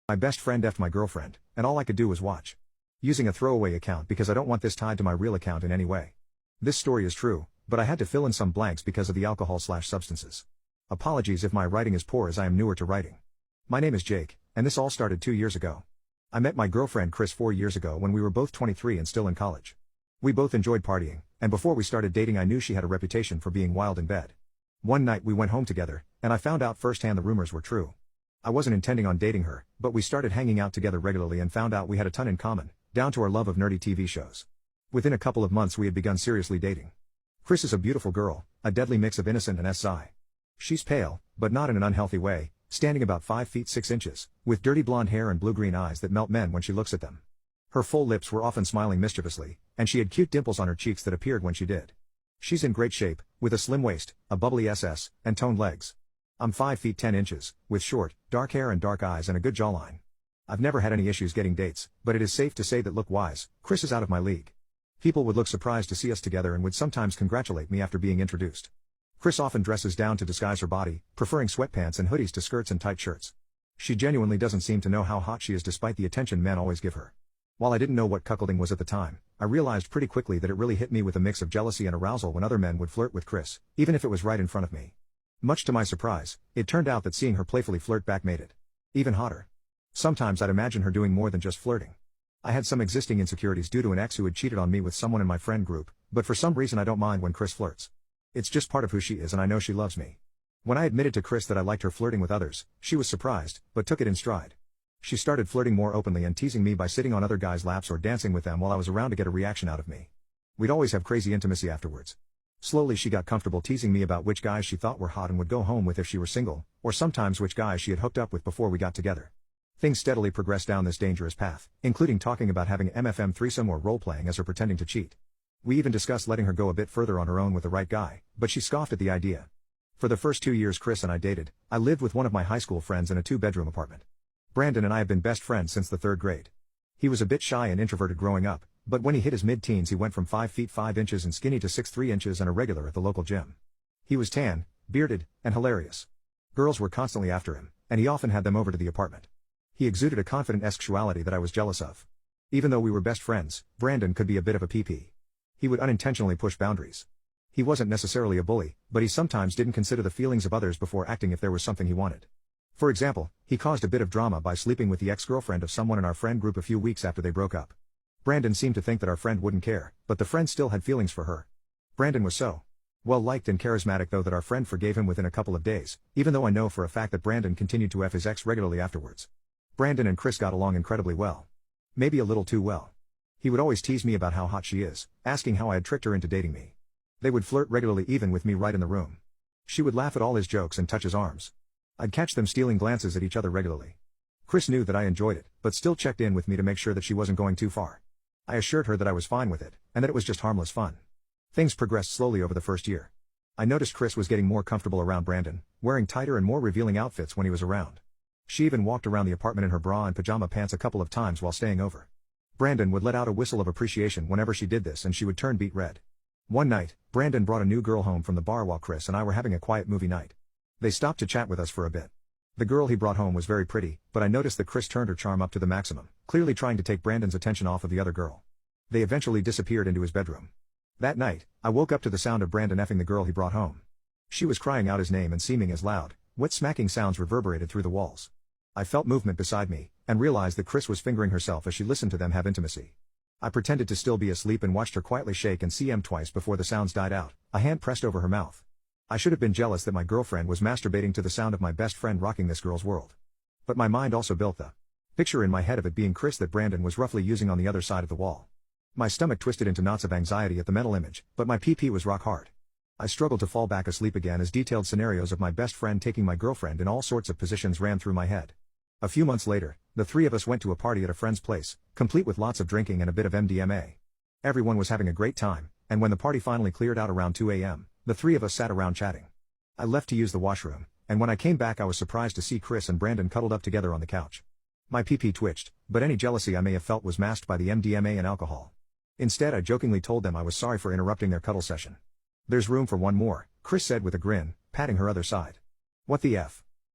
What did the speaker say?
My best friend effed my girlfriend, and all I could do was watch. Using a throwaway account because I don't want this tied to my real account in any way. This story is true, but I had to fill in some blanks because of the alcohol/substances. Apologies if my writing is poor as I am newer to writing. My name is Jake, and this all started 2 years ago. I met my girlfriend Chris 4 years ago when we were both 23 and still in college. We both enjoyed partying, and before we started dating I knew she had a reputation for being wild in bed. One night we went home together, and I found out firsthand the rumors were true. I wasn't intending on dating her, but we started hanging out together regularly and found out we had a ton in common, down to our love of nerdy TV shows. Within a couple of months we had begun seriously dating. Chris is a beautiful girl, a deadly mix of innocent and shy. She's pale, but not in an unhealthy way, standing about 5 feet 6 inches, with dirty blonde hair and blue-green eyes that melt men when she looks at them. Her full lips were often smiling mischievously, and she had cute dimples on her cheeks that appeared when she did. She's in great shape, with a slim waist, a bubbly SS, and toned legs. I'm 5 feet 10 inches, with short, dark hair and dark eyes and a good jawline. I've never had any issues getting dates, but it is safe to say that look-wise, Chris is out of my league. People would look surprised to see us together and would sometimes congratulate me after being introduced. Chris often dresses down to disguise her body, preferring sweatpants and hoodies to skirts and tight shirts. She genuinely doesn't seem to know how hot she is despite the attention men always give her. While I didn't know what cuckolding was at the time, I realized pretty quickly that it really hit me with a mix of jealousy and arousal when other men would flirt with Chris, even if it was right in front of me. Much to my surprise, it turned out that seeing her playfully flirt back made it even hotter. Sometimes I'd imagine her doing more than just flirting. I had some existing insecurities due to an ex who had cheated on me with someone in my friend group, but for some reason I don't mind when Chris flirts. It's just part of who she is and I know she loves me. When I admitted to Chris that I liked her flirting with others, she was surprised, but took it in stride. She started flirting more openly and teasing me by sitting on other guys' laps or dancing with them while I was around to get a reaction out of me. We'd always have crazy intimacy afterwards. Slowly she got comfortable teasing me about which guys she thought were hot and would go home with if she were single, or sometimes which guys she had hooked up with before we got together. Things steadily progressed down this dangerous path, including talking about having MFM threesome or role-playing as her pretending to cheat. We even discussed letting her go a bit further on her own with the right guy, but she scoffed at the idea. For the first 2 years Chris and I dated, I lived with one of my high school friends in a 2-bedroom apartment. Brandon and I have been best friends since the 3rd grade. He was a bit shy and introverted growing up, but when he hit his mid-teens he went from 5 feet 5 inches and skinny to 6'3" inches and a regular at the local gym. He was tan, bearded, and hilarious. Girls were constantly after him, and he often had them over to the apartment. He exuded a confident sexuality that I was jealous of. Even though we were best friends, Brandon could be a bit of a PP. He would unintentionally push boundaries. He wasn't necessarily a bully, but he sometimes didn't consider the feelings of others before acting if there was something he wanted. For example, he caused a bit of drama by sleeping with the ex-girlfriend of someone in our friend group a few weeks after they broke up. Brandon seemed to think that our friend wouldn't care, but the friend still had feelings for her. Brandon was so well-liked and charismatic though that our friend forgave him within a couple of days, even though I know for a fact that Brandon continued to F his ex regularly afterwards. Brandon and Chris got along incredibly well. Maybe a little too well. He would always tease me about how hot she is, asking how I had tricked her into dating me. They would flirt regularly even with me right in the room. She would laugh at all his jokes and touch his arms. I'd catch them stealing glances at each other regularly. Chris knew that I enjoyed it, but still checked in with me to make sure that she wasn't going too far. I assured her that I was fine with it, and that it was just harmless fun. Things progressed slowly over the first year. I noticed Chris was getting more comfortable around Brandon, wearing tighter and more revealing outfits when he was around. She even walked around the apartment in her bra and pajama pants a couple of times while staying over. Brandon would let out a whistle of appreciation whenever she did this and she would turn beet red. One night, Brandon brought a new girl home from the bar while Chris and I were having a quiet movie night. They stopped to chat with us for a bit. The girl he brought home was very pretty, but I noticed that Chris turned her charm up to the maximum, clearly trying to take Brandon's attention off of the other girl. They eventually disappeared into his bedroom. That night, I woke up to the sound of Brandon effing the girl he brought home. She was crying out his name and seeming as loud, wet smacking sounds reverberated through the walls. I felt movement beside me, and realized that Chris was fingering herself as she listened to them have intimacy. I pretended to still be asleep and watched her quietly shake and CM twice before the sounds died out, a hand pressed over her mouth. I should have been jealous that my girlfriend was masturbating to the sound of my best friend rocking this girl's world. But my mind also built the picture in my head of it being Chris that Brandon was roughly using on the other side of the wall. My stomach twisted into knots of anxiety at the mental image, but my PP was rock hard. I struggled to fall back asleep again as detailed scenarios of my best friend taking my girlfriend in all sorts of positions ran through my head. A few months later, the three of us went to a party at a friend's place, complete with lots of drinking and a bit of MDMA. Everyone was having a great time, and when the party finally cleared out around 2 a.m., the three of us sat around chatting. I left to use the washroom, and when I came back I was surprised to see Chris and Brandon cuddled up together on the couch. My PP twitched, but any jealousy I may have felt was masked by the MDMA and alcohol. Instead I jokingly told them I was sorry for interrupting their cuddle session. "There's room for one more," Chris said with a grin, patting her other side. "What the F?"